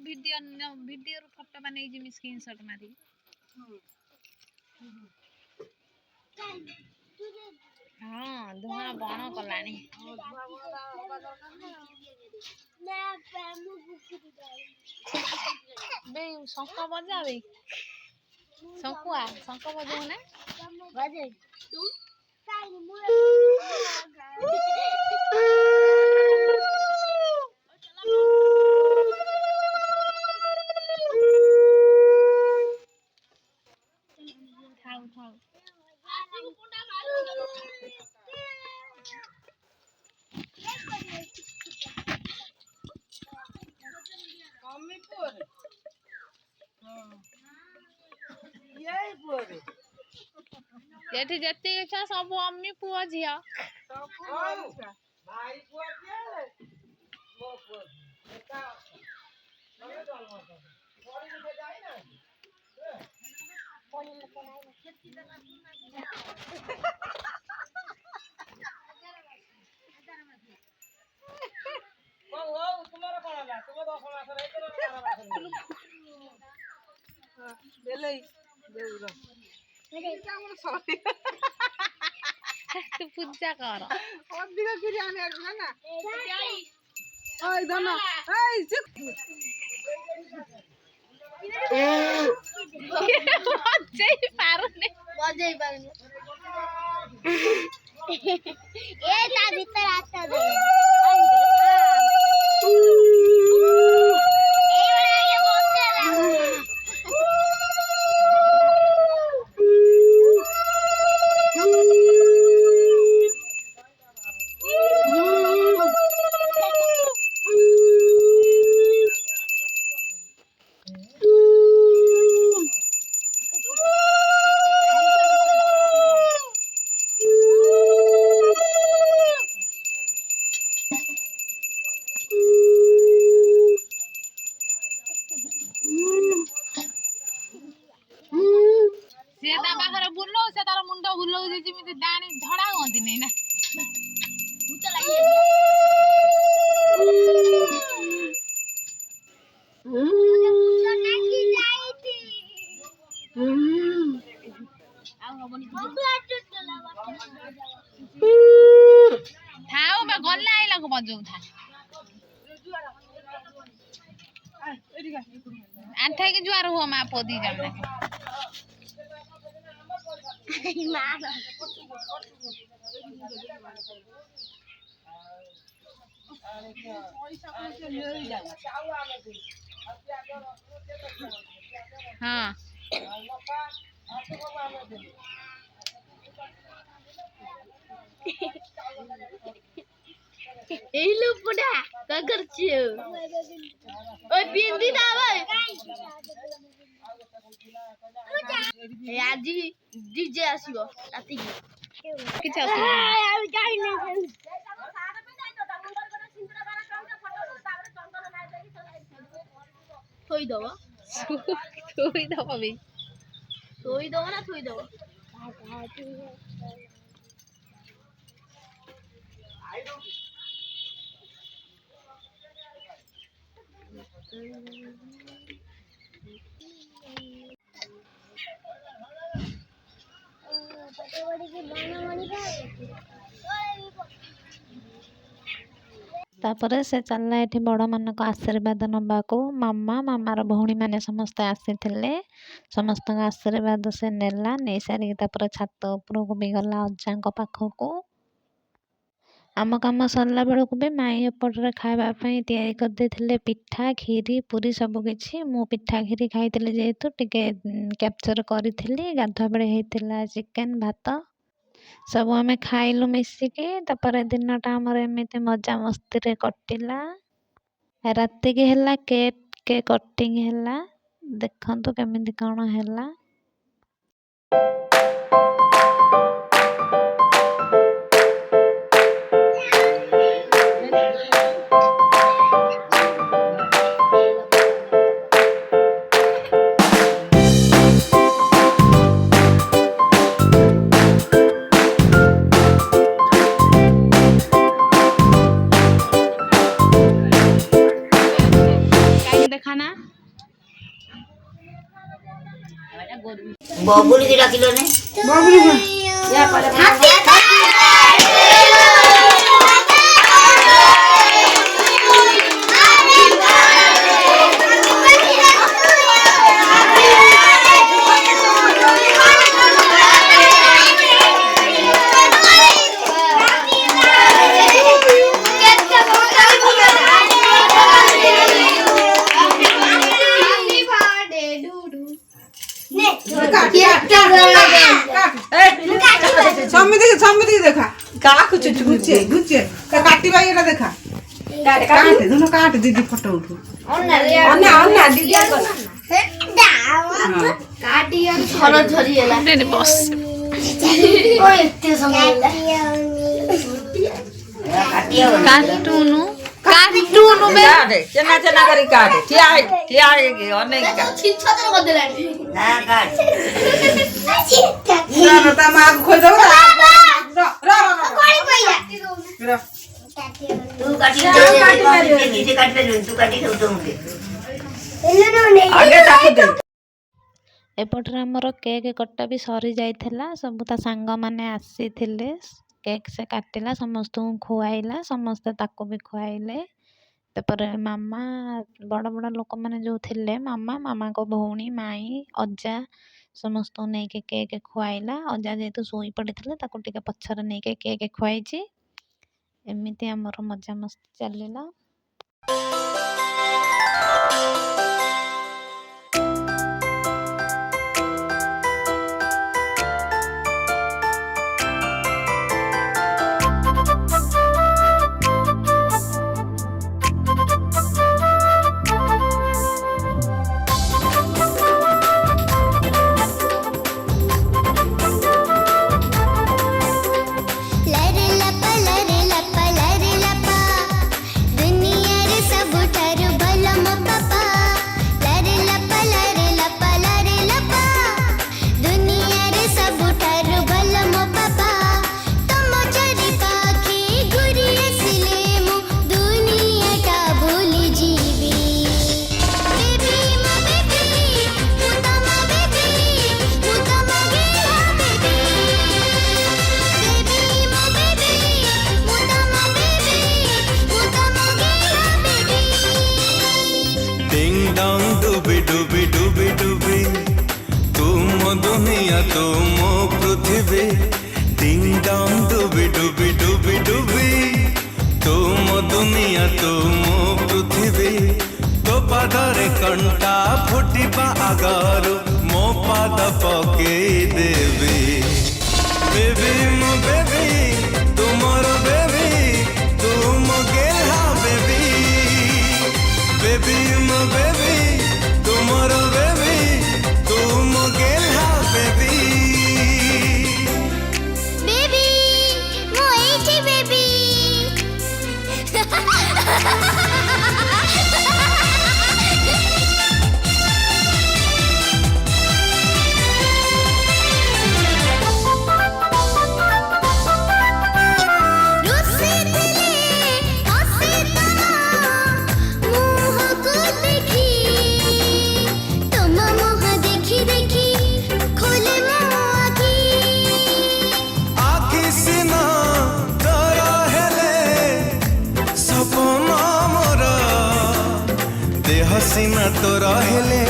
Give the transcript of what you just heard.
Video photo बनै Jimmy screenshot मारी हाँ धुआं बण कलानी बे शंख बजा बे शंकुआ शंख बजाऊ ना बजे तू खाऊ खाऊ ये जति इच्छा सब अम्मी पुआ झिया भाई पुआ मो पुआ एका मने चल मत बड़ी में जाई ना बड़ी में जाई ना खेती दला ओ तुम्हारा कौन है तुम 10 मास रहे के 12 मास हां देले देउरा सॉरी तू पूजा कर अधिक किरी आने ना ओय धना ए चुप बजाई पारुने ए ता भीतर आता दे से तार मुंड बुलाऊ जेमिति दाणी झड़ा होती नहीं ना भूत लगी थाओ बा गल्ला आइला को बजौ था आठा के जुआर हो मा पोदी जमने हाँ लो पुडा का करछियो ओय पिंदी दावे आज डीजे आसीबो राती किछ आसीबो आ जाई नै थोई दबो बे थोई दबो ना थोई दबो तापर से चलला एठी बड़ मानक आशीर्वाद नबाको मामा मामार भौणी माने समस्त आसीथिले समस्त आशीर्वाद से नेला नै सारी तापर छात उपरको भी गला अजांक पाखको आम कम सरला बेलू भी माई एपटे खावाई तैयारी कर देथिले पिठा खीरी पूरी सबकि मु पिठा खीरी खाई जेहेतु टिके कैप्चर करी गाधुआ बेले होता चिकेन भात सब आम खाइलु मिसिकी तापर दिनटा आमर एमती मजा मस्ती रे कटिला राति की है केक के कटिंग है देखंतु केमिति कौन है দেখানা ববুল কি ডাকিল নে ববুল ইয়া করে सम्मिति देखा का कुछ गुच्छे गुच्छे काटिबा एटा देखा काट दोनो काट दीदी फोटो उठो अन्ना दीदी काटी घर झरिएला रे बस ओ एते समय कार्टून कार्टून में काट चना चना करी काट ठिया है अनेक का छिछतर कर देलानी ना काट ना ना ता माग खोइ दो कोड़ी कोइया तू काटी दे नीचे काट दे तू काटी दे मुके आगे ताकि दे एपटर हमर केक कट्टा भी सरी जाइथिला सब ता संग माने आसीथिले केक से काटिला समस्त खुआइला समस्त ताको भी खुआइले तापर मामा बड़ बड़ लोक माने जो थिले मामा मामा को भौणी माई अज्जा समस्त नहीं के केक खुआइला अज्जा जेतु सोई पड़िथिले ताको टिके पछर नहीं के केक खुआइची एमिति हमर मजा मस्ती चलिला। दुनिया तुम पृथ्वी डिंग डोंग डुबी डुबी डुबी डुबी तुम दुनिया तुम पृथ्वी तो पादरे कंटा फुटिबा आगार मो पाद पके देवी बेबी मो बेबी तुमर बेबी तुम गेहा बेबी बेबी मो बेबी तुमर बेबी तुम गेहा बेबी बेबी मो एठी बेबी हसीना तो रहले